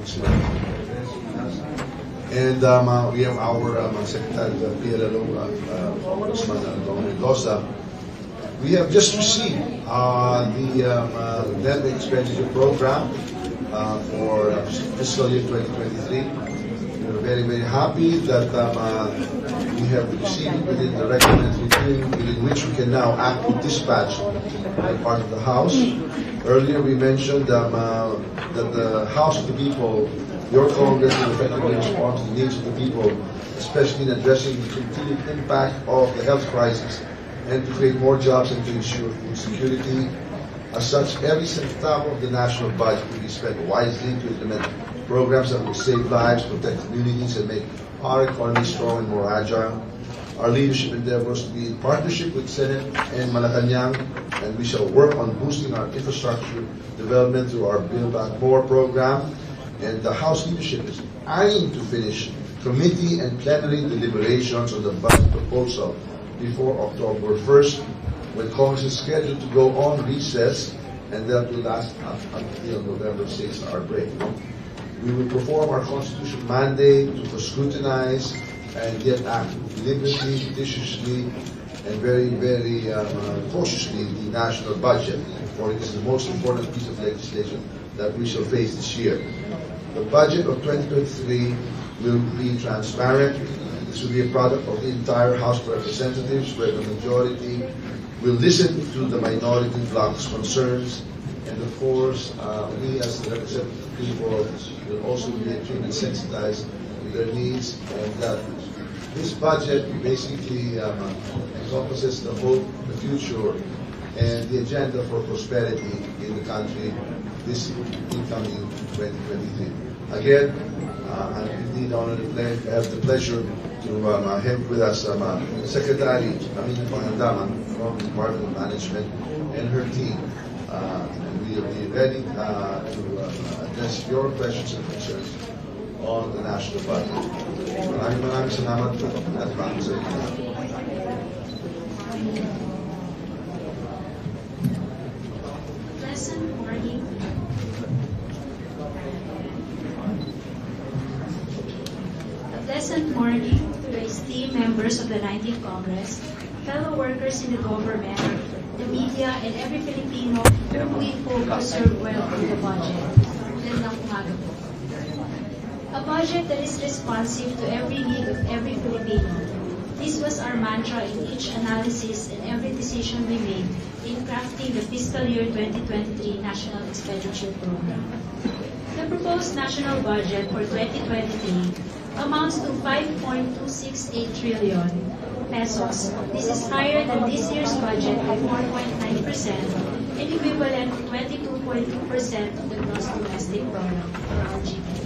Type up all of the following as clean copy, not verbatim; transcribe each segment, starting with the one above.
next month. And we have our Secretary of the PLLO, Usman Mendoza. We have just received the net expenditure program for fiscal year 2023. We're very, very happy that we have received it within the recommended period within which we can now act with dispatch on part of the House. Earlier we mentioned that the House of the People, your Congress, will effectively respond to the needs of the people, especially in addressing the continued impact of the health crisis and to create more jobs and to ensure food security. As such, every centavo of the national budget will be spent wisely to implement programs that will save lives, protect communities, and make our economy strong and more agile. Our leadership endeavors to be in partnership with Senate and Malacanang, and we shall work on boosting our infrastructure development through our Build Back More program. And the House leadership is eyeing to finish committee and plenary deliberations on the budget proposal before October 1st, when Congress is scheduled to go on recess, and that will last up until November 6th, our break. We will perform our constitutional mandate to scrutinize and yet act deliberately, judiciously, and very, very cautiously the national budget, for it is the most important piece of legislation that we shall face this year. The budget of 2023 will be transparent. This will be a product of the entire House of Representatives, where the majority will listen to the minority bloc's concerns, and of course, we as the representative people will also be extremely sensitized to their needs, and that this budget basically encompasses the hope, the future, and the agenda for prosperity in the country this incoming 2023. Again, I'm indeed honored to have the pleasure to have with us Secretary Amina Pangandaman from the Department of Management and her team. And we will be ready to address your questions and concerns on the national budget. Maraming salamat po at maraming sa inyo. Pleasant morning to the esteemed members of the 19th Congress, fellow workers in the government, the media, and every Filipino whom we hope to serve well through the budget. Magandang umaga po. A budget that is responsive to every need of every Filipino. This was our mantra in each analysis and every decision we made in crafting the fiscal year 2023 National Expenditure Program. The proposed national budget for 2023 amounts to 5.268 trillion pesos. This is higher than this year's budget by 4.9% and equivalent to 22.2% of the gross domestic product, or our GDP.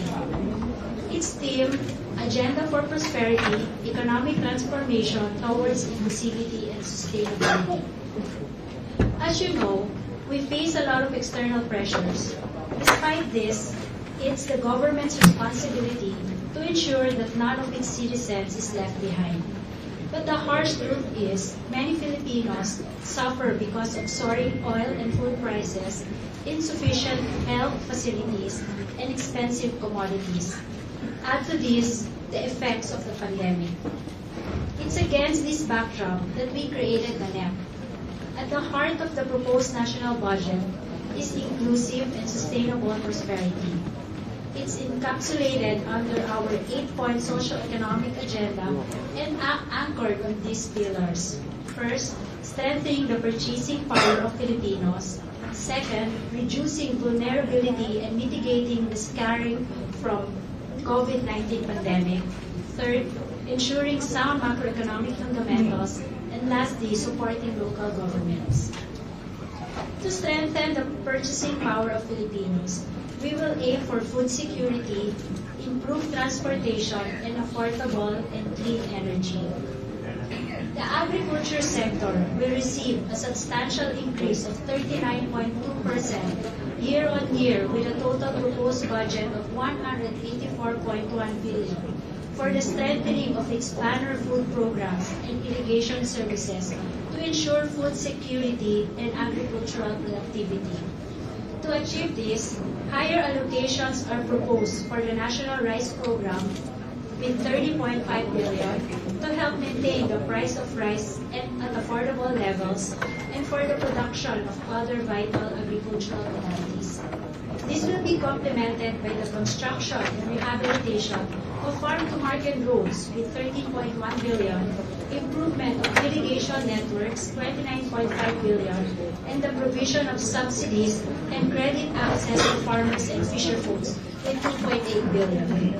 Its theme, Agenda for Prosperity, Economic Transformation Towards Inclusivity and Sustainability. As you know, we face a lot of external pressures. Despite this, it's the government's responsibility to ensure that none of its citizens is left behind. But the harsh truth is, many Filipinos suffer because of soaring oil and food prices, insufficient health facilities, and expensive commodities. Add to this the effects of the pandemic. It's against this backdrop that we created the NEP. At the heart of the proposed national budget is inclusive and sustainable prosperity. It's encapsulated under our 8-point socio-economic agenda and anchored on these pillars. First, strengthening the purchasing power of Filipinos. Second, reducing vulnerability and mitigating the scarring from COVID-19 pandemic. Third, ensuring sound macroeconomic fundamentals. And lastly, supporting local governments. To strengthen the purchasing power of Filipinos, we will aim for food security, improved transportation, and affordable and clean energy. The agriculture sector will receive a substantial increase of 39.2% year-on-year with a total proposed budget of 184.1 billion for the strengthening of its planner food programs and irrigation services to ensure food security and agricultural productivity. To achieve this, higher allocations are proposed for the National Rice Program with 30.5 billion to help maintain the price of rice at affordable levels and for the production of other vital agricultural commodities. This will be complemented by the construction and rehabilitation of farm-to-market roads with 13.1 billion, improvement of irrigation networks 29.5 billion, and the provision of subsidies and credit access to farmers and fisher folks with 2.8 billion.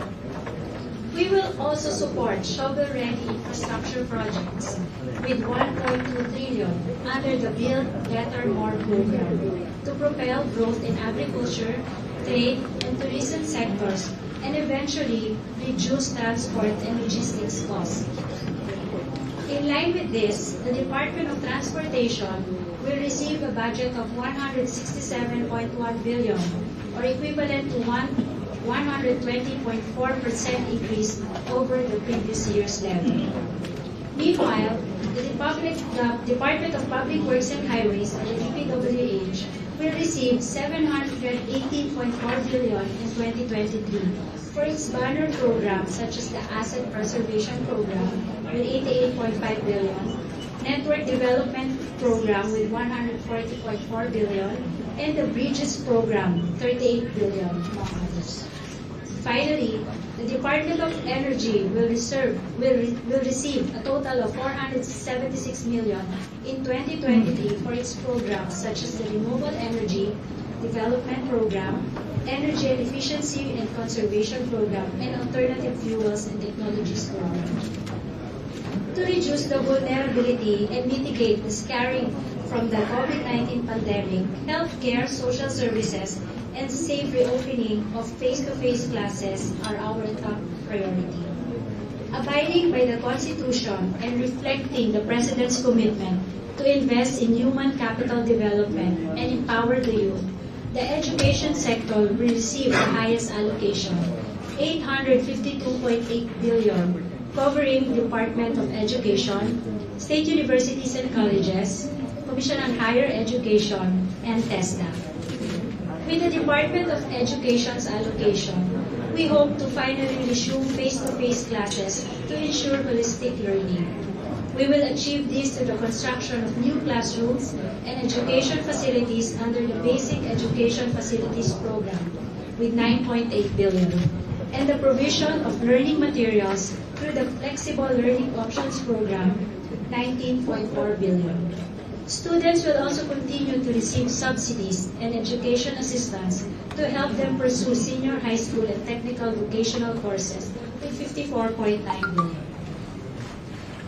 We will also support shovel-ready infrastructure projects with 1.2 trillion under the Build Better More program to propel growth in agriculture, trade, and tourism sectors and eventually reduce transport and logistics costs. In line with this, the Department of Transportation will receive a budget of 167.1 billion or equivalent to 120.4% increase over the previous year's level. Meanwhile, the Department of Public Works and Highways, or the DPWH, will receive 718.4 billion in 2023 for its banner programs such as the Asset Preservation Program with 88.5 billion, Network Development Program with 140.4 billion, and the Bridges Program, 38 billion, among others. Finally, the Department of Energy will receive a total of 476 million in 2023 for its programs such as the Renewable Energy Development Program, Energy and Efficiency and Conservation Program, and Alternative Fuels and Technologies Program. To reduce the vulnerability and mitigate the scarring from the COVID-19 pandemic, healthcare, social services, and safe reopening of face-to-face classes are our top priority. Abiding by the Constitution and reflecting the President's commitment to invest in human capital development and empower the youth, the education sector will receive the highest allocation, 852.8 billion, covering Department of Education, state universities and colleges, Commission on Higher Education, and TESDA. With the Department of Education's allocation, we hope to finally resume face-to-face classes to ensure holistic learning. We will achieve this through the construction of new classrooms and education facilities under the Basic Education Facilities Program with 9.8 billion, and the provision of learning materials through the Flexible Learning Options Program, 19.4 billion. Students will also continue to receive subsidies and education assistance to help them pursue senior high school and technical vocational courses with 54.9 billion.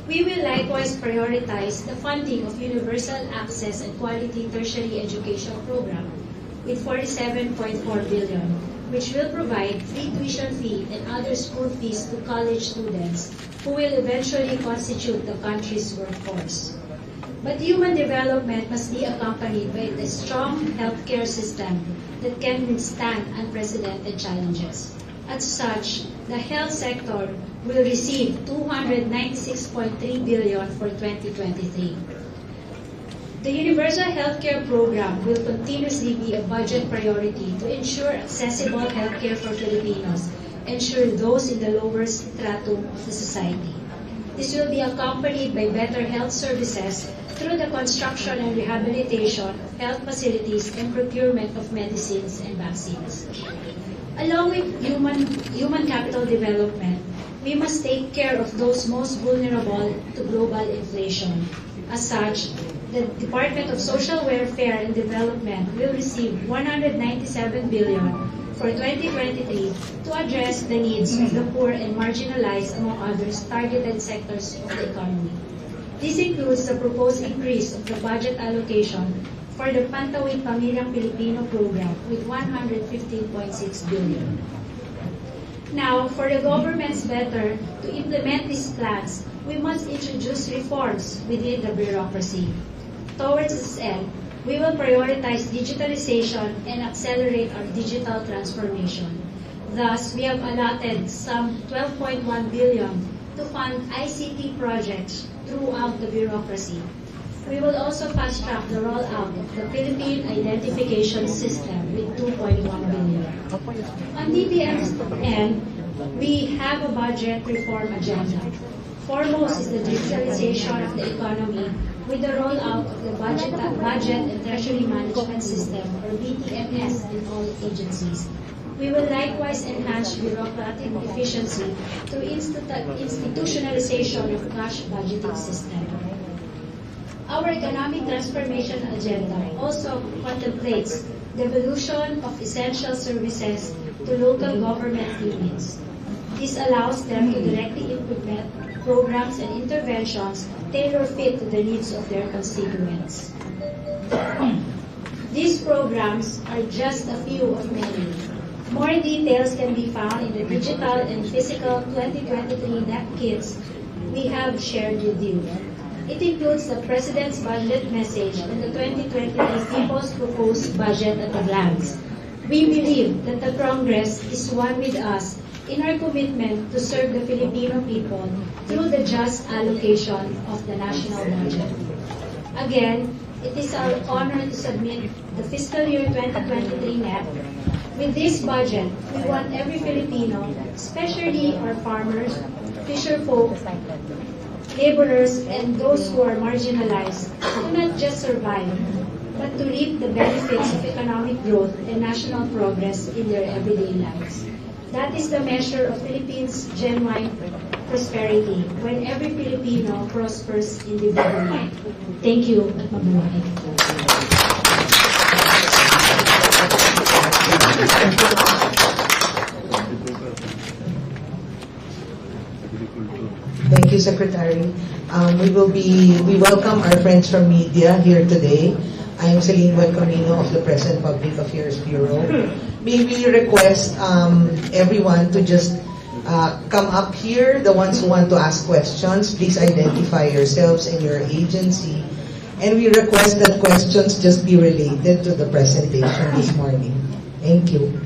We will likewise prioritize the funding of universal access and quality tertiary education program with 47.4 billion, which will provide free tuition fee and other school fees to college students who will eventually constitute the country's workforce. But human development must be accompanied by a strong healthcare system that can withstand unprecedented challenges. As such, the health sector will receive 296.3 billion for 2023. The Universal Healthcare Program will continuously be a budget priority to ensure accessible healthcare for Filipinos, ensure those in the lower stratum of the society. This will be accompanied by better health services through the construction and rehabilitation of health facilities and procurement of medicines and vaccines. Along with human capital development, we must take care of those most vulnerable to global inflation. As such, the Department of Social Welfare and Development will receive 197 billion for 2023 to address the needs of the poor and marginalized, among others, targeted sectors of the economy. This includes the proposed increase of the budget allocation for the Pantawid Pamilyang Pilipino program with 115.6 billion. Now, for the government's better to implement these plans, we must introduce reforms within the bureaucracy. Towards this end, we will prioritize digitalization and accelerate our digital transformation. Thus, we have allotted some 12.1 billion to fund ICT projects throughout the bureaucracy. We will also fast-track the rollout of the Philippine Identification System with 2.1 billion. On DPM's end, we have a budget reform agenda. Foremost is the digitalization of the economy with the rollout of the Budget and Treasury Management System, or BTMS, in all agencies. We will likewise enhance bureaucratic efficiency through institutionalization of cash budgeting system. Our economic transformation agenda also contemplates devolution of essential services to local government units. This allows them to directly implement programs and interventions tailor-fit to the needs of their constituents. These programs are just a few of many. More details can be found in the digital and physical 2023 NEP kits we have shared with you. It includes the President's budget message and the 2023 People's Proposed Budget at a glance. We believe that the Congress is one with us in our commitment to serve the Filipino people through the just allocation of the national budget. Again, it is our honor to submit the fiscal year 2023 NEP. With this budget, we want every Filipino, especially our farmers, fisherfolk, laborers, and those who are marginalized, to not just survive, but to reap the benefits of economic growth and national progress in their everyday lives. That is the measure of Philippines' genuine prosperity, when every Filipino prospers individually. Thank you at mabuhay. Thank you, Secretary. We welcome our friends from media here today. I am Celine Buencamino of the Press and Public Affairs Bureau. May we request everyone to just come up here, the ones who want to ask questions. Please identify yourselves and your agency. And we request that questions just be related to the presentation this morning. Thank you.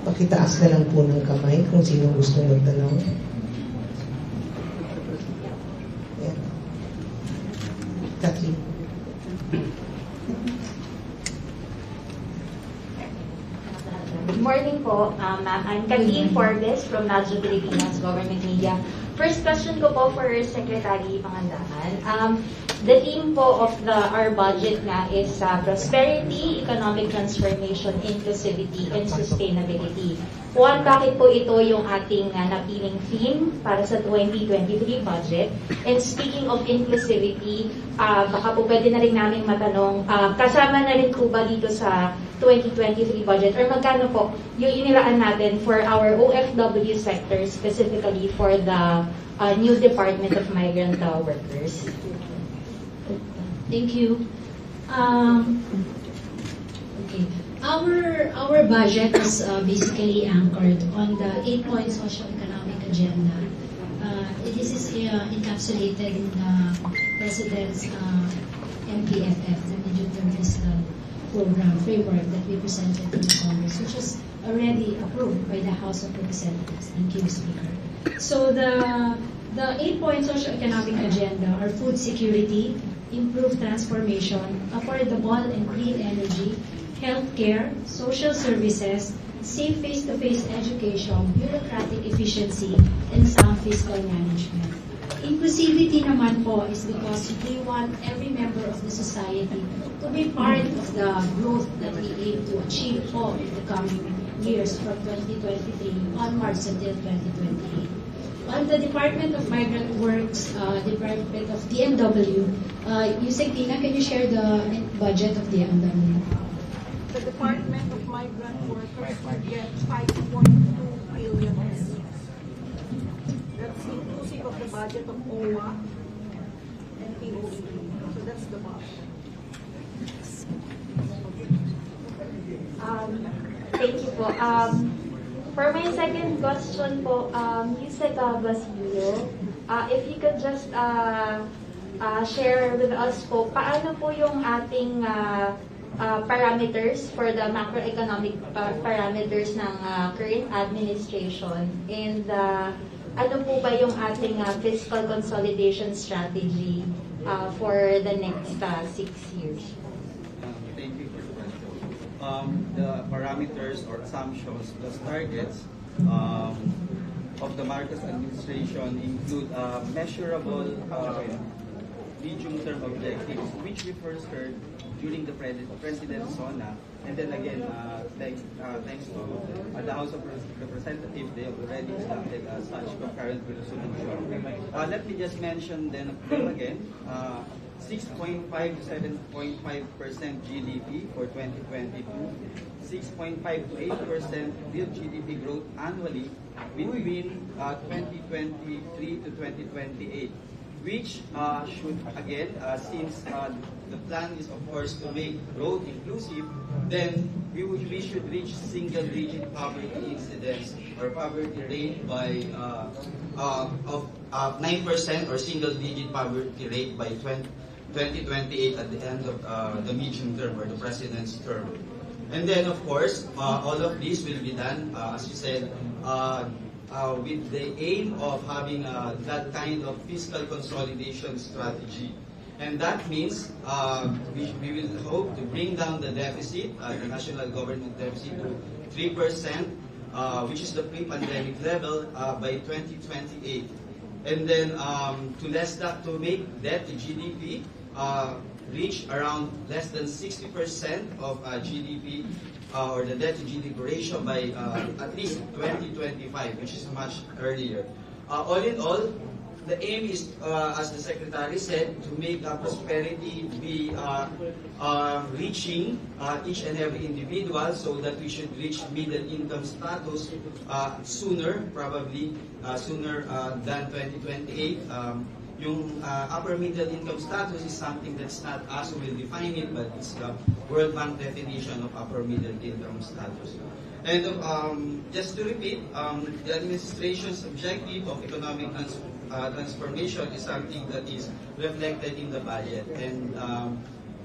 Pakitaas na lang po ng kamay kung sino gusto magtanong. Yeah. Kathleen. Good morning po, ma'am. I'm Kathleen Forbes from Radyo Pilipinas Government Media. First question ko po for Secretary Pangandaman. The theme po of our budget nga is prosperity, economic transformation, inclusivity, and sustainability. Juan, bakit po ito yung ating napiling theme para sa 2023 budget? And speaking of inclusivity, baka po pwede na rin namin matanong, kasama na rin po ba dito sa 2023 budget, or magkano po yung inilaan natin for our OFW sector, specifically for the new Department of Migrant Workers? Thank you. Okay. Our budget is basically anchored on the 8-point socio-economic agenda. This is encapsulated in the President's MPFF, the Medium-Term Fiscal Program framework that we presented to the Congress, which was already approved by the House of Representatives. Thank you, Speaker. So the 8-point socio-economic agenda are food security, improved transformation, affordable and clean energy, healthcare, social services, safe face-to-face education, bureaucratic efficiency, and sound fiscal management. Inclusivity naman po is because we want every member of the society to be part of the growth that we aim to achieve po in the coming years from 2023 onwards until 2028. On the Department of Migrant Works, Department of DMW, Yusek Tina, can you share the budget of DMW? The Department of Migrant Workers will get 5.2 billion pesos. That's inclusive of the budget of OWA and POE. So that's the budget. Thank you po. For my second question po, Yusek Basilio, if you could just share with us po, paano po yung ating parameters for the macroeconomic parameters ng current administration, and ano po ba yung ating fiscal consolidation strategy for the next 6 years? Thank you for the question. The parameters or assumptions, the targets of the Marcos administration include measurable medium-term objectives, which we first heard during the President's SONA, and then again, thanks to the House of Representatives, they have already adopted such concurrent resolution. Let me just mention them again. 6.5 to 7.5% GDP for 2022, 6.5 to 8% real GDP growth annually between 2023 to 2028, which should again, since the plan is of course to make growth inclusive, then we should reach single-digit poverty incidence or poverty rate by of 9% or single-digit poverty rate by 2028 at the end of the medium term or the president's term. And then, of course, all of this will be done, as you said, with the aim of having that kind of fiscal consolidation strategy. And that means we will hope to bring down the deficit, the national government deficit, to 3%, which is the pre-pandemic level, by 2028. And then to make debt to GDP reach around less than 60% of GDP or the debt to GDP ratio by at least 2025, which is much earlier. All in all, the aim is, as the Secretary said, to make prosperity be reaching each and every individual, so that we should reach middle income status sooner, probably sooner than 2028. Yung upper middle income status is something that's not us who will define it, but it's the World Bank definition of upper middle income status. And just to repeat, the administration's objective of economic transformation is something that is reflected in the budget. And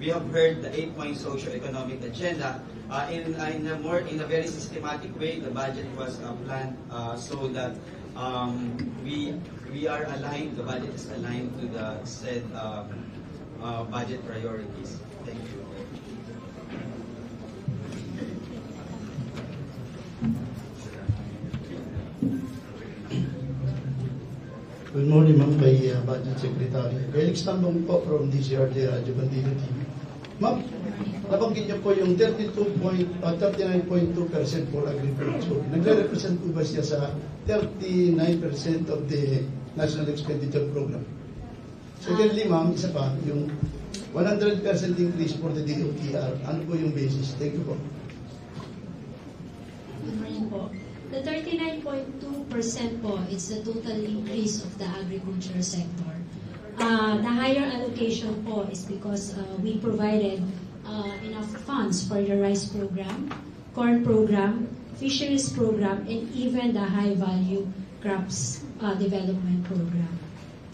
we have heard the 8-point socio-economic agenda. In a very systematic way, the budget was planned so that we are aligned, the budget is aligned to the said budget priorities. Thank you. Good morning, ma'am, kay Budget Secretary. Felix Tambong po from DCRD Radio Bandido TV. Ma'am, nabanggit niyo po yung 39.2% for agriculture. Nagre-represent po ba siya sa 39% of the National Expenditure Program? Secondly, ma'am, isa pa, yung 100% increase for the DOTR. Ano po yung basis? Thank you po. Good morning po. The 39.2% po is the total increase of the agriculture sector. The higher allocation po is because we provided enough funds for the rice program, corn program, fisheries program, and even the high value crops development program.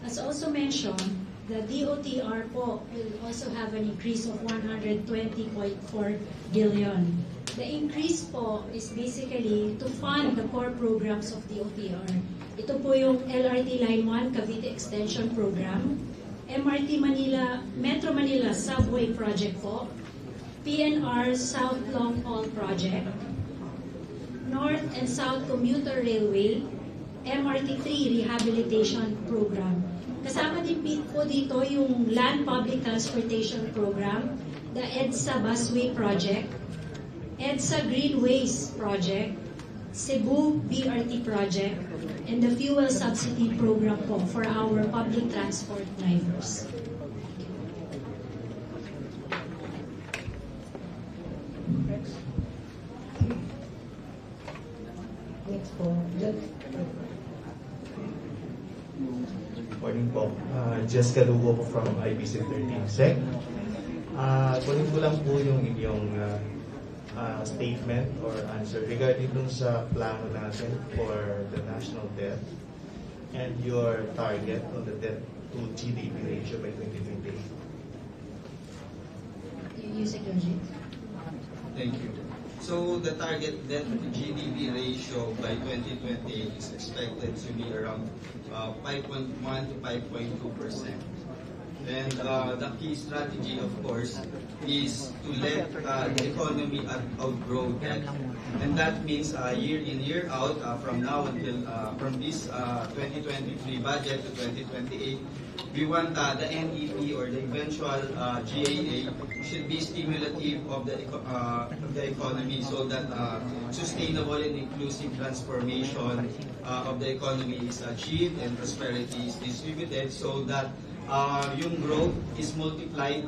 As also mentioned, the DOTR po will also have an increase of 120.4 billion. The increase po is basically to fund the core programs of DOTR. Ito po yung LRT Line 1 Cavite Extension Program, MRT Manila, Metro Manila Subway Project po, PNR South Long Haul Project, North and South Commuter Railway, MRT3 Rehabilitation Program. Kasama din po dito yung Land Public Transportation Program, the EDSA Busway Project, EDSA Greenways Project, Cebu BRT Project, and the Fuel Subsidy Program po for our public transport drivers. Next po. Morning po. Jessica Lugo po from IBC 13 Sec. Kunin ko lang po yung inyong statement or answer regarding dun sa plano natin for the national debt and your target on the debt to GDP ratio by 2028. You Secretary. Thank you. So the target debt to GDP ratio by 2028 is expected to be around 5.1 to 5.2%. And the key strategy, of course, is to let the economy outgrow debt. And that means year in, year out, from now until from this 2023 budget to 2028, we want the NEP or the eventual GAA should be stimulative of the economy so that sustainable and inclusive transformation of the economy is achieved and prosperity is distributed so that yung growth is multiplied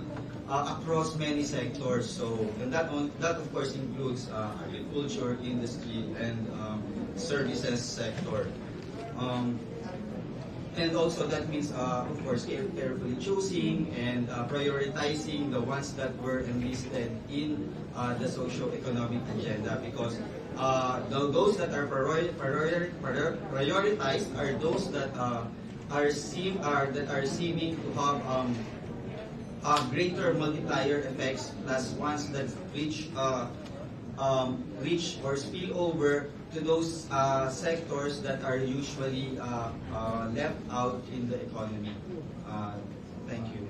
across many sectors. So, and that of course includes agriculture, industry, and services sector. And also that means, of course, carefully choosing and prioritizing the ones that were enlisted in the socio-economic agenda, because those that are prioritized are those that are seeming to have greater multiplier effects, plus ones that reach or spill over to those sectors that are usually left out in the economy. Thank you.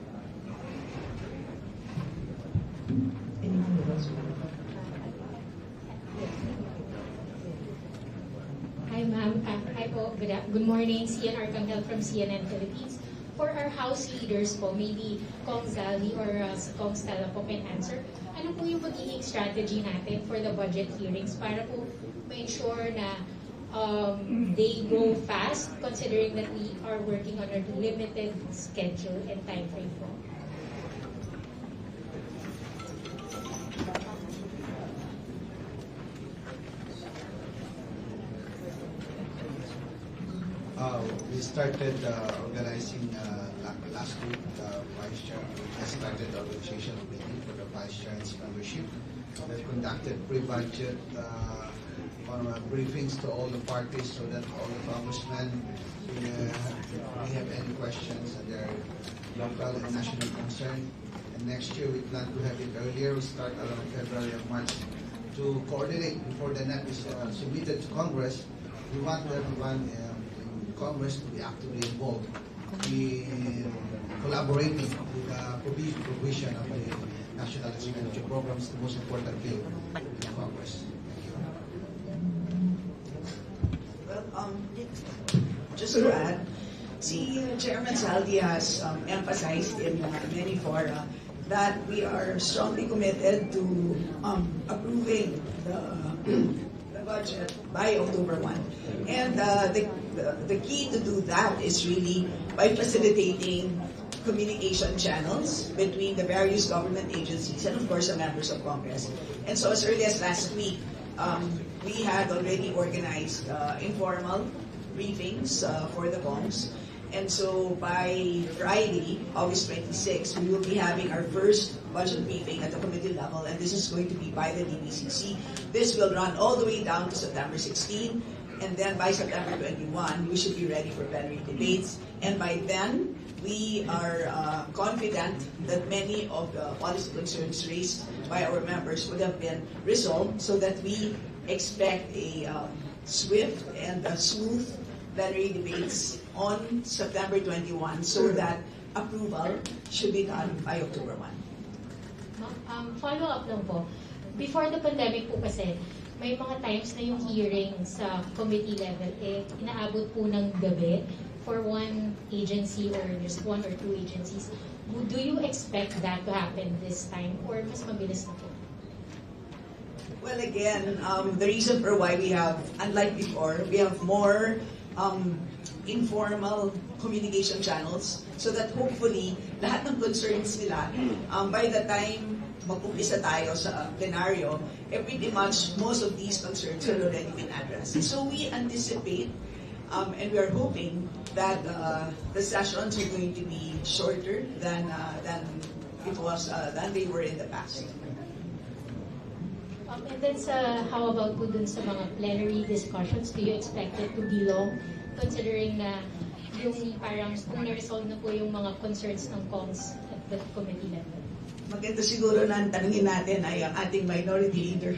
Hi, ma'am. Hi po. Good morning. Cian Arcangel from CNN Philippines. For our House leaders po, maybe Kong Zali or Kong Stella po can answer. Ano po yung magiging strategy natin for the budget hearings para po ma-ensure na they go fast considering that we are working on a limited schedule and time frame po? We started organizing last week. Vice Chair has started the organization meeting for the Vice Chair's membership. We've conducted pre-budget briefings to all the parties so that all the congressmen may have any questions and their local and national concern. And next year we plan to have it earlier. We start around February or March to coordinate before the net is submitted to Congress. We want everyone Congress to be actively involved in collaborating with the provision of the national expenditure programs, the most important bill in Congress. Well, just to add, Chairman Saldi has emphasized in many fora that we are strongly committed to approving the budget by October 1. And the key to do that is really by facilitating communication channels between the various government agencies and of course the members of Congress. And so as early as last week, we had already organized informal briefings for the Congs. And so by Friday, August 26, we will be having our first budget briefing at the committee level, and this is going to be by the DPCC. This will run all the way down to September 16, and then by September 21, we should be ready for plenary debates. And by then, we are confident that many of the policy concerns raised by our members would have been resolved, so that we expect a swift and smooth plenary debates on September 21 so that approval should be done by October 1. Follow up lang po. Before the pandemic po kasi, may mga times na yung hearing sa committee level, inaabot po ng gabi for one agency or just one or two agencies. Do you expect that to happen this time or mas mabilis na po? Well, again, the reason for why we have, unlike before, we have more informal communication channels so that hopefully lahat ng concerns nila, by the time mag-umpisa tayo sa plenaryo, pretty much most of these concerns have already been addressed. So we anticipate and we are hoping that the sessions are going to be shorter than they were in the past. And then how about po dun sa mga plenary discussions? Do you expect it to be long? Considering na yung parang kung na-resolve na po yung mga concerns ng Congs at the committee level. Maganda siguro na tanungin natin ay ang ating minority leader.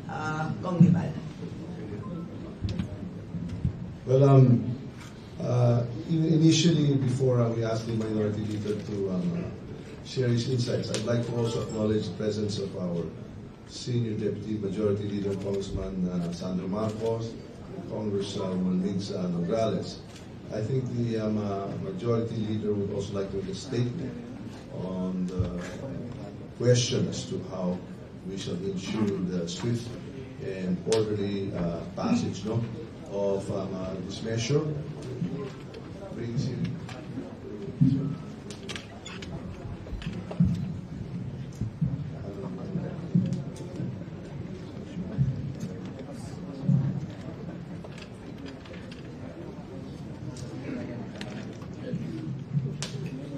Kong Nival. Well, even initially, before we asked the minority leader to share his insights, I'd like to also acknowledge the presence of our Senior Deputy Majority Leader, Congressman Sandro Marcos, Congresswoman Minsa Nograles. I think the Majority Leader would also like to make a statement on the question as to how we shall ensure the swift and orderly passage of this measure. Brings him.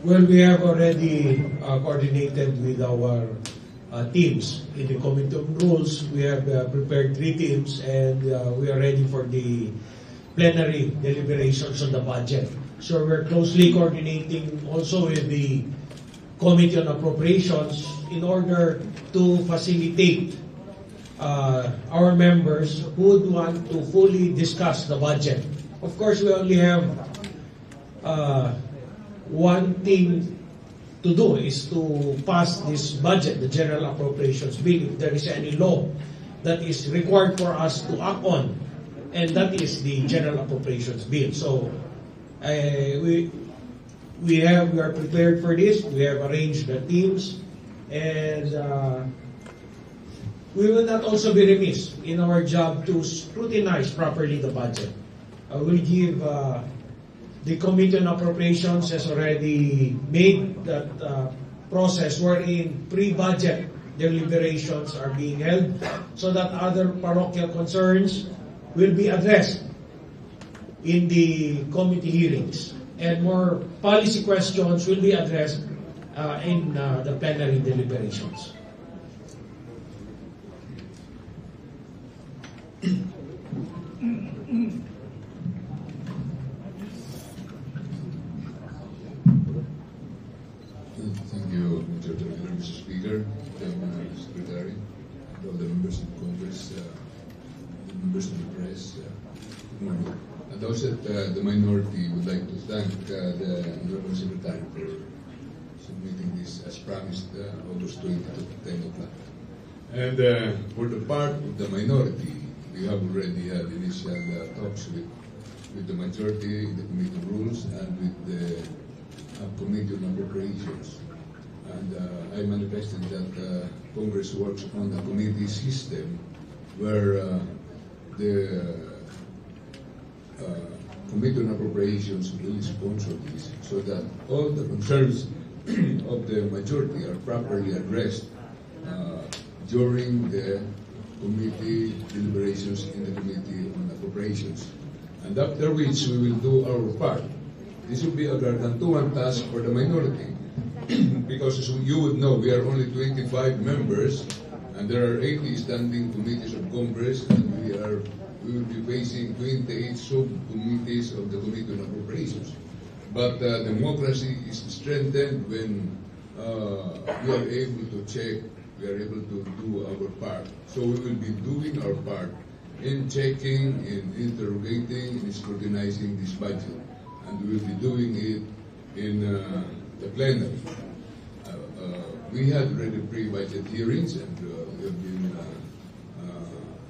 Well, we have already coordinated with our teams in the Committee on Rules. We have prepared 3 teams, and we are ready for the plenary deliberations on the budget. So we're closely coordinating also with the Committee on Appropriations in order to facilitate our members who would want to fully discuss the budget. Of course, we only have one thing to do, is to pass this budget, the General Appropriations Bill, if there is any law that is required for us to act on, and that is the General Appropriations Bill. So we are prepared for this. We have arranged the teams, and we will not also be remiss in our job to scrutinize properly the budget. I will give the Committee on Appropriations has already made that process wherein pre-budget deliberations are being held so that other parochial concerns will be addressed in the committee hearings, and more policy questions will be addressed in the plenary deliberations. Thank you, Mr. Speaker, Secretary, and all the members of Congress, the members of the press. Good morning. And also the minority would like to thank the Honorable Secretary for submitting this as promised August 20 to 10 o'clock. And for the part of the minority, we have already had initial talks with the majority in the Committee on Rules and with the Committee on Appropriations. And I manifested that Congress works on a committee system where the Committee on Appropriations will sponsor this so that all the concerns of the majority are properly addressed during the committee deliberations in the Committee on Appropriations. And after which we will do our part. This will be a gargantuan task for the minority because as you would know, we are only 25 members and there are 80 standing committees of Congress, and we will be facing 28 subcommittees of the Committee on Appropriations. But democracy is strengthened when we are able to check, we are able to do our part. So we will be doing our part in checking, in interrogating, in scrutinizing this budget. And we will be doing it in the plenary. We had already pre-budget hearings, and we have been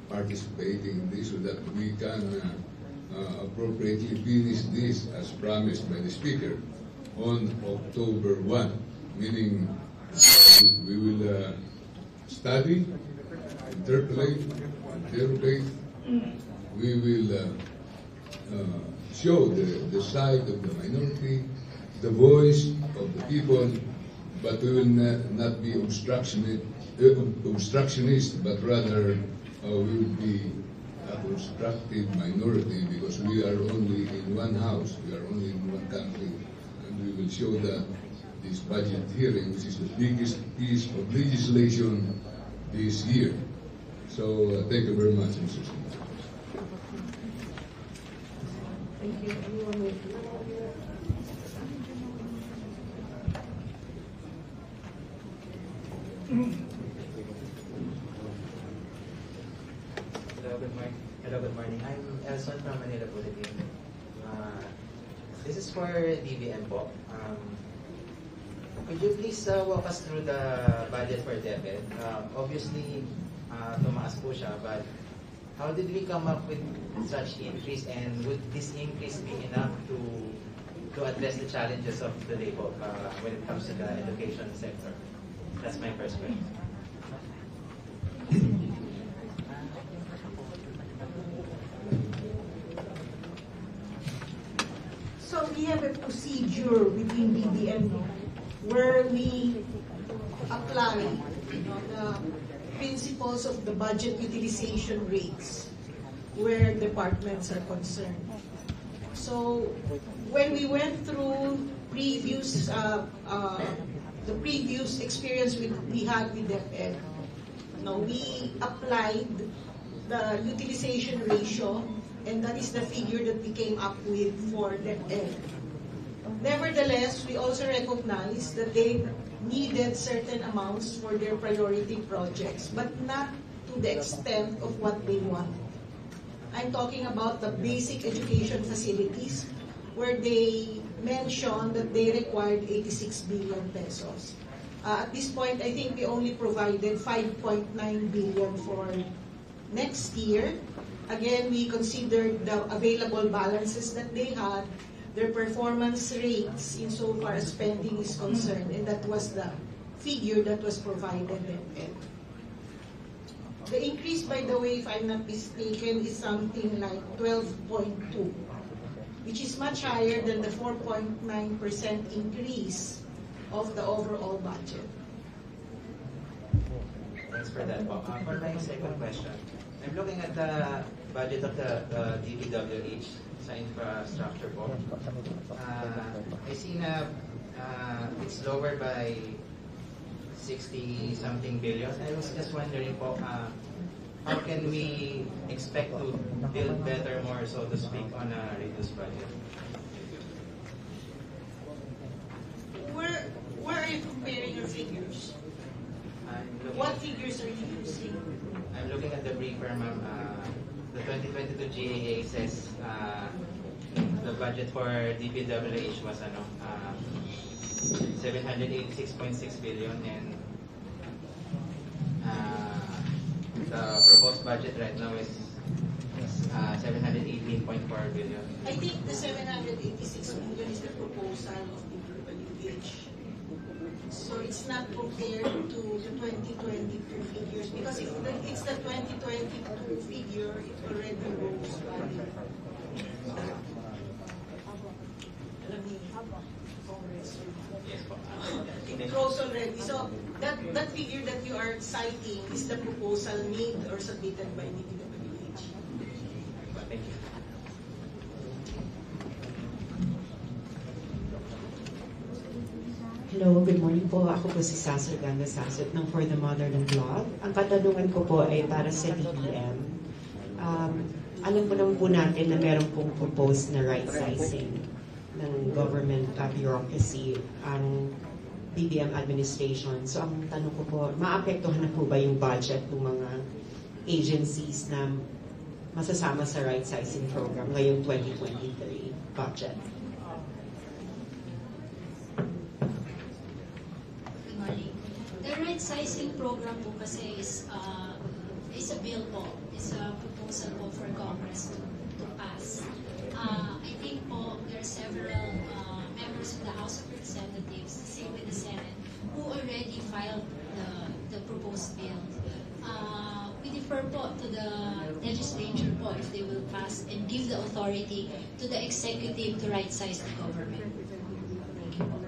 participating in this so that we can appropriately finish this as promised by the Speaker on October 1, meaning we will study, interpolate, interrogate. We will show the side of the minority, the voice of the people, but we will not be obstructionist, but rather we will be a constructive minority because we are only in one house, we are only in one country, and we will show that this budget hearing, which is the biggest piece of legislation this year. So thank you very much, Mr. Speaker. Thank you. Anyone with you? morning. I'm Elson from Manila Bulletin. This is for DBM po. Could you please walk us through the budget for DepEd? Obviously, tumaas po siya, but how did we come up with such increase, and would this increase be enough to address the challenges of the labor when it comes to the education sector? That's my first question. So we have a procedure within BBM where we apply the principles of the budget utilization rates where departments are concerned. So when we went through the previous experience we had with DepEd, we applied the utilization ratio, and that is the figure that we came up with for DepEd. Nevertheless, we also recognize that they needed certain amounts for their priority projects, but not to the extent of what they want. I'm talking about the basic education facilities, where they mentioned that they required 86 billion pesos. At this point, I think we only provided 5.9 billion for next year. Again, we considered the available balances that they had, their performance rates insofar as spending is concerned, and that was the figure that was provided. The increase, by the way, if I'm not mistaken, is something like 12.2, which is much higher than the 4.9% increase of the overall budget. Thanks for that. For my second question, I'm looking at the budget of the DPWH sa infrastructure po. I see na it's lower by 60-something billion. I was just wondering po, how can we expect to build better, more so to speak, on a reduced budget? Where are you comparing your figures? What figures are you using? I'm looking at the briefer, ma'am. The 2022 GAA says the budget for DPWH was 786.6 billion, and the proposed budget right now is 718.4 billion. I think the 786 million is the proposal of DPWH. So it's not compared to the 2022 figures, because if it's the 2022 figure, it already rose by it rose already. So that figure that you are citing is the proposal made or submitted by DPWH. Thank you. Hello, good morning po. Ako po si Sasot Ganda Sasot ng For the Motherland Blog. Ang katanungan ko po ay para sa DBM. Alam po naman po natin na meron pong proposed na right sizing ng government bureaucracy ang BBM administration. So ang tanong ko po, maapektuhan na po ba yung budget ng mga agencies na masasama sa right sizing program ngayong 2023 budget? The right sizing program po kasi is a bill po, is a proposal po for Congress to pass. I think po there are several members of the House of Representatives, same with the Senate, who already filed the proposed bill. We defer po to the legislature po if they will pass and give the authority to the executive to right size the government.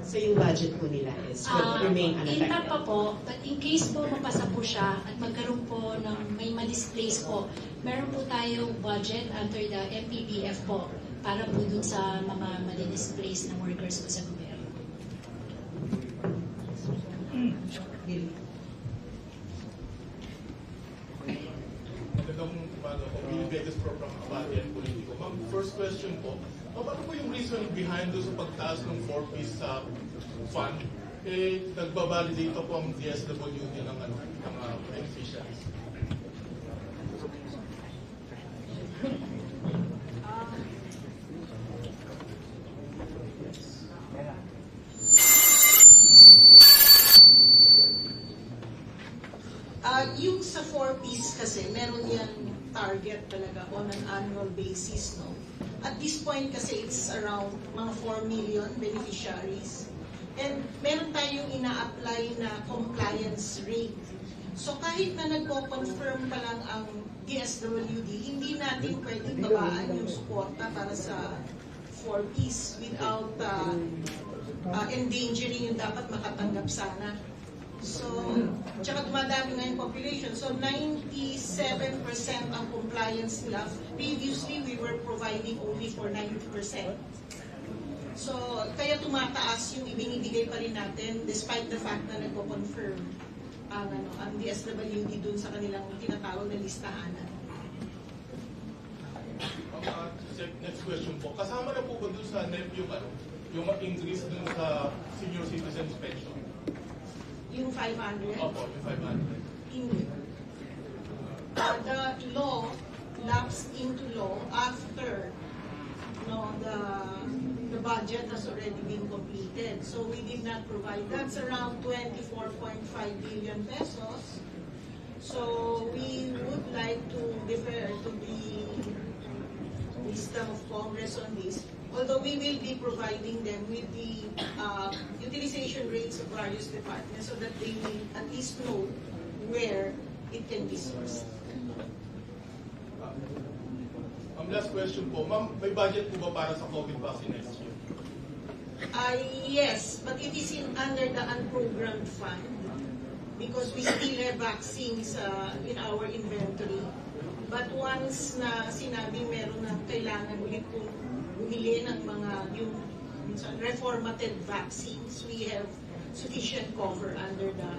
So yung budget po nila is will remain unaffected? Intact pa po, but in case po mapasa po siya at magkaroon po ng may ma-displace po, meron po tayong budget under the MPBF po para po dun sa mga ma-displace na workers po sa gobyerno. Magandang umaga po. Billy Vegas from Abati and Politico. Ma'am, first question po. Ano po yung reason behind doon sa pagtaas ng 4-piece fund? Nagbabalidate po ang DSWD ng beneficiaries. Yung sa 4Ps kasi, meron yung target talaga on an annual basis, no? At this point kasi, it's around mga 4 million beneficiaries. And meron tayong ina-apply na compliance rate. So kahit na nagko-confirm pa lang ang DSWD, hindi natin pwedeng babaan yung suporta para sa 4Ps without endangering yung dapat makatanggap sana. So, tsaka dumadami nga yung population. So, 97% ang compliance nila. Previously, we were providing only for 90%. So, kaya tumataas yung ibinibigay pa rin natin despite the fact na nagko-confirm ang DSWD dun sa kanilang tinatawag na listahanan. Next question po. Kasama na po ba dun sa NEP yung increase dun sa senior citizens pension? Yung 500? Opo, yung 500. Hindi. The law lapsed into law after the budget has already been completed. So we did not provide. That's around 24.5 billion pesos. So we would like to defer to the wisdom of Congress on this. Although we will be providing them with the utilization rates of various departments so that they will at least know where it can be sourced. Last question po. Ma'am, may budget po ba para sa COVID vaccine next year? Yes, but it is under the unprogrammed fund because we still have vaccines in our inventory. But once na sinabi meron na kailangan ulit kung bumili ng mga yung reformated vaccines, we have sufficient cover under the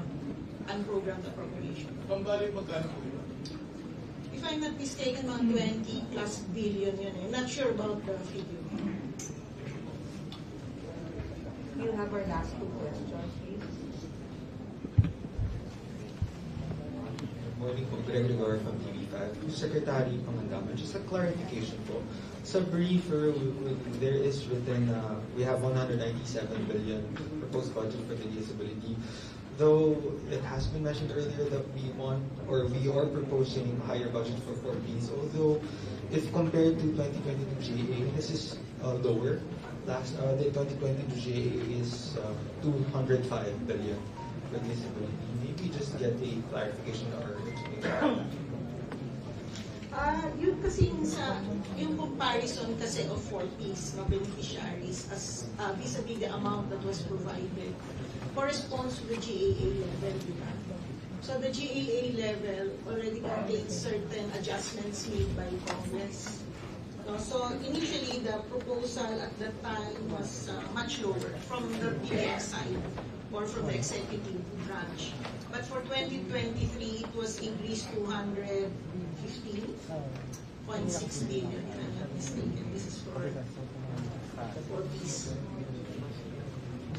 unprogrammed appropriation. Pambali magkano po yun? If I'm not mistaken, mga 20 plus billion yun eh. Not sure about the figure. You have our last two questions, please. Good morning po, Gregory from TV5. Secretary Pangandaman, just a clarification po. Sa briefer, there is written we have 197 billion proposed budget for the disability. Though it has been mentioned earlier that we want or we are proposing higher budget for 4Ps, although if compared to 2022 GA, this is lower. The 2022 GA is 205 billion for disability. Maybe just get a clarification or explanation. Yun kasi yung comparison kasi of 4Ps na beneficiaries as vis-a-vis the amount that was provided corresponds to the GAA level, diba? So the GAA level already contains certain adjustments made by Congress. So initially the proposal at that time was much lower from the PM side or from the executive branch. But for 2023, it was increased to 115.6 billion, if I'm not mistaken. This is for Ps.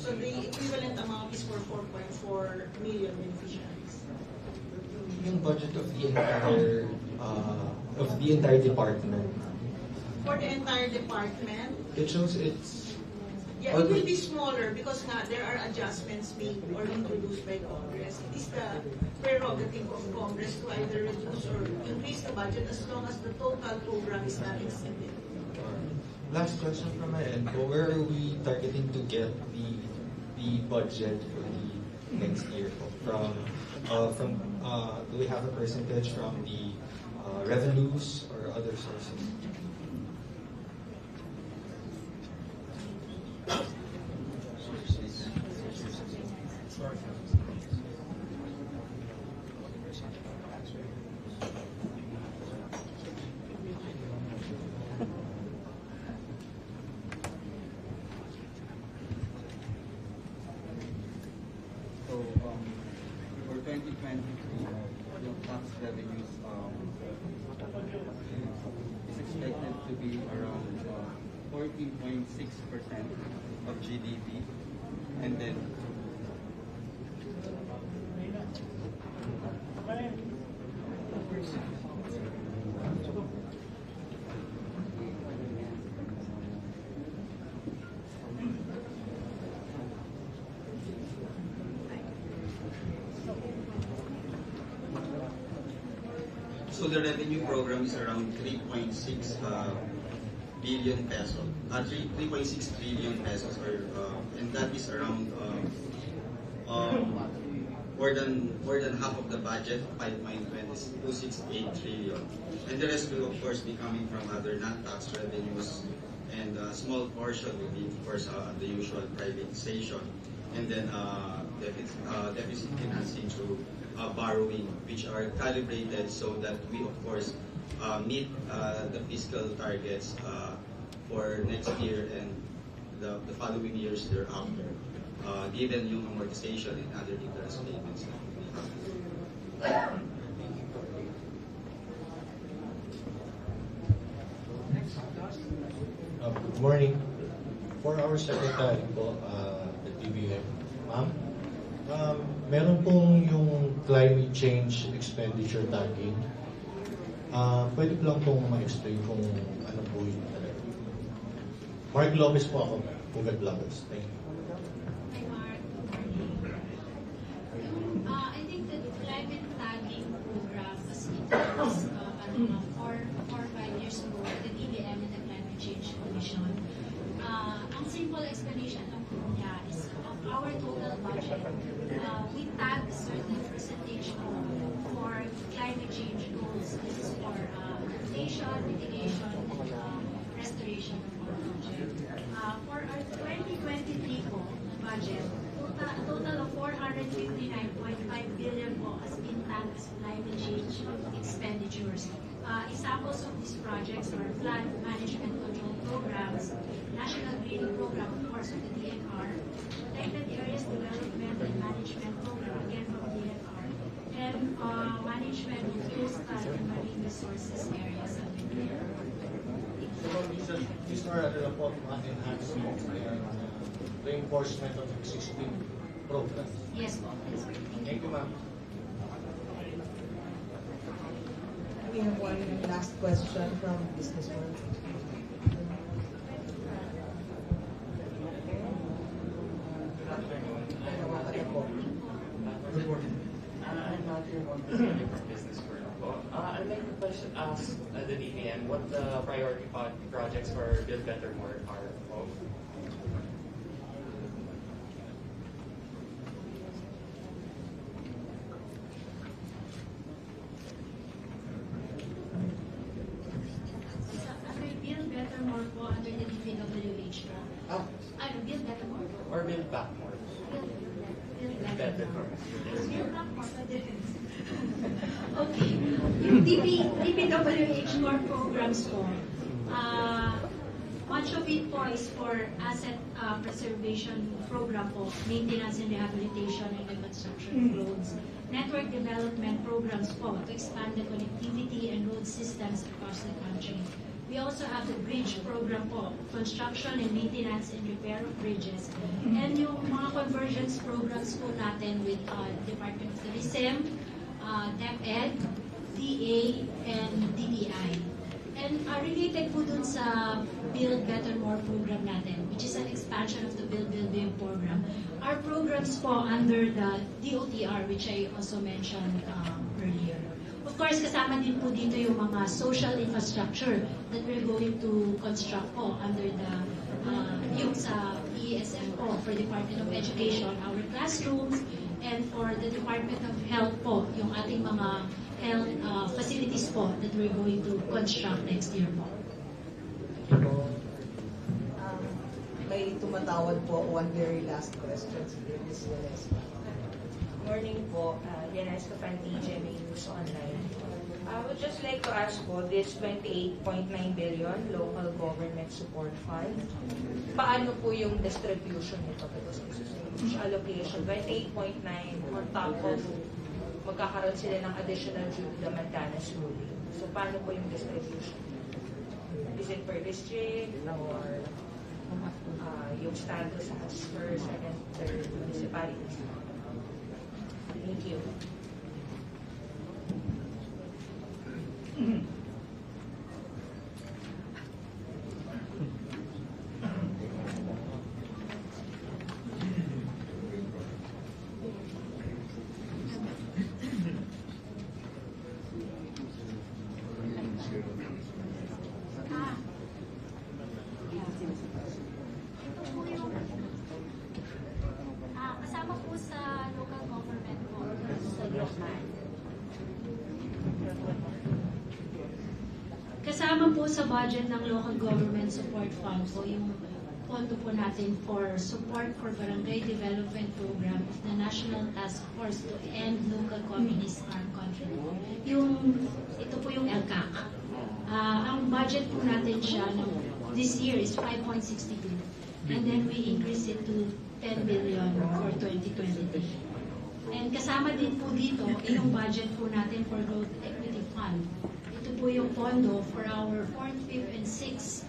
So the equivalent amount is for 4.4 million beneficiaries. Yung budget of the entire department. For the entire department, It shows it's yeah, it will be smaller because there are adjustments made or introduced by Congress. It is the prerogative of Congress to either reduce or increase the budget as long as the total program is not exceeded. Last question from my end. Where are we targeting to get the budget for the next year? Do we have a percentage from the revenues or other sources? So, for 2023, yung tax revenues is expected to be around 14.6% of GDP. And then, So the revenue program is around 3.6 billion pesos, 3.6 trillion pesos, and that is around more than half of the budget, 5.268 trillion. And the rest will of course be coming from other non-tax revenues, and a small portion will be of course the usual privatization, and then deficit financing through borrowing, which are calibrated so that we of course meet the fiscal targets for next year and the following years thereafter, given yung amortization and other interest payments that we have. Good morning. For our secretary po, the DPWH, ma'am, meron pong yung climate change expenditure tagging. Pwede ko lang pong ma-explain kung ano po yun talaga. Mark Lopez po ako, Google Vloggers. Thank you. Hi, Mark. I think the climate tagging program was introduced around 4 or 5 years ago at the DBM and the Climate Change Commission. Ang simple explanation ng niya is of our total budget, we tag a certain percentage for climate change goals. This is for adaptation, mitigation, and restoration of our budget. For our 2023 budget, a total of 459.5 billion has been tagged as climate change expenditures. Examples of these projects are flood management control programs, national greening program, of course, of the DNR, protected areas development and management program, again from DNR, and management of coastal and marine resources areas of the DNR. So these are po mga enhancements and reinforcement of existing programs. Yes, po. Thank you, ma'am. We have one last question from Business World. Good morning. I'm not here on business world. I'd like to ask the DPM what the priority projects for Build Better More are of. Build Better More po under the DPWH po. Build Better More po. Or Build Back More. Build Better More. Build Back More. Okay. Yung DPWH core programs po, much of it po is for asset preservation program po, maintenance and rehabilitation and reconstruction of roads, network development programs po to expand the connectivity and road systems across the country. We also have the bridge program po, construction and maintenance and repair of bridges. And yung mga convergence programs po natin with Department of Tourism, DepEd, DA, and DBI. And related po dun sa Build Better More program natin, which is an expansion of the Build program. Our programs po under the DOTR, which I also mentioned earlier. Of course, kasama din po dito yung mga social infrastructure that we're going to construct po under the yung sa ESM po for Department of Education, our classrooms, and for the Department of Health po, yung ating mga health facilities po that we're going to construct next year po. May tumatawad po, one very last question. Ms. Valesca. Morning po, Yanes Kapanti, GMA News Online. I would just like to ask po, this 28.9 billion local government support fund, paano po yung distribution nito? Because this is a huge allocation, 28.9 on top of magkakaroon sila ng additional due to the Mandanas ruling. So paano po yung distribution? Is it per district or yung status as first, second, third municipalities? Thank you. Kasama po sa budget ng Local Government Support Fund po yung pondo po natin for support for barangay development program of the National Task Force to End Local Communist Armed Conflict. Ito po yung LCAC. Ang budget po natin siya this year is 5.62 and then we increase it to 10 billion for 2023. And kasama din po dito yung budget po natin for Growth Equity Fund. Ito po yung pondo for our 4th, 5th, and 6th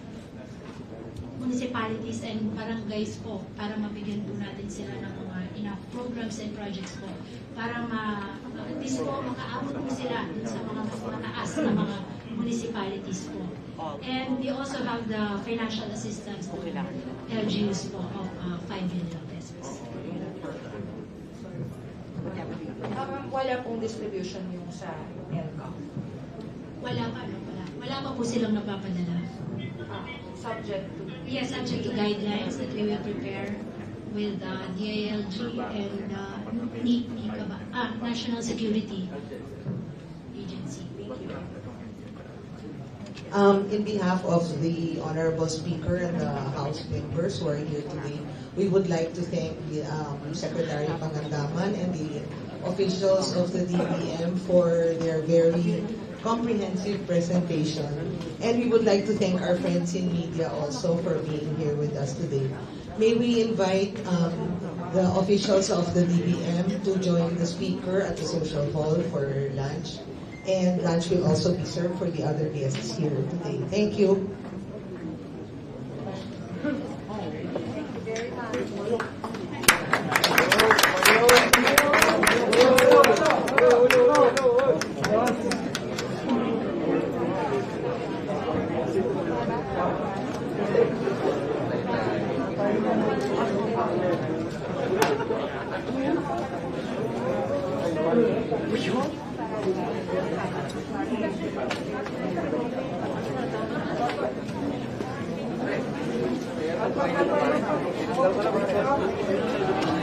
municipalities and barangays po para mabigyan po natin sila ng mga enough programs and projects po para at least po makaabot po sila sa mga mataas na mga municipalities po. And we also have the financial assistance to LGUs po of 5 billion pesos. Wala pong distribution yung sa ELCA. Wala pa po silang napapadala. Subject to? Yes, subject to guidelines that we will prepare with DILG and National Security Agency. In behalf of the Honorable Speaker and the House members who are here today, we would like to thank the Secretary Pangandaman and the officials of the DPM for their very comprehensive presentation. And we would like to thank our friends in media also for being here with us today. May we invite the officials of the DPM to join the speaker at the social hall for lunch. And lunch will also be served for the other guests here today. Thank you. Thank you.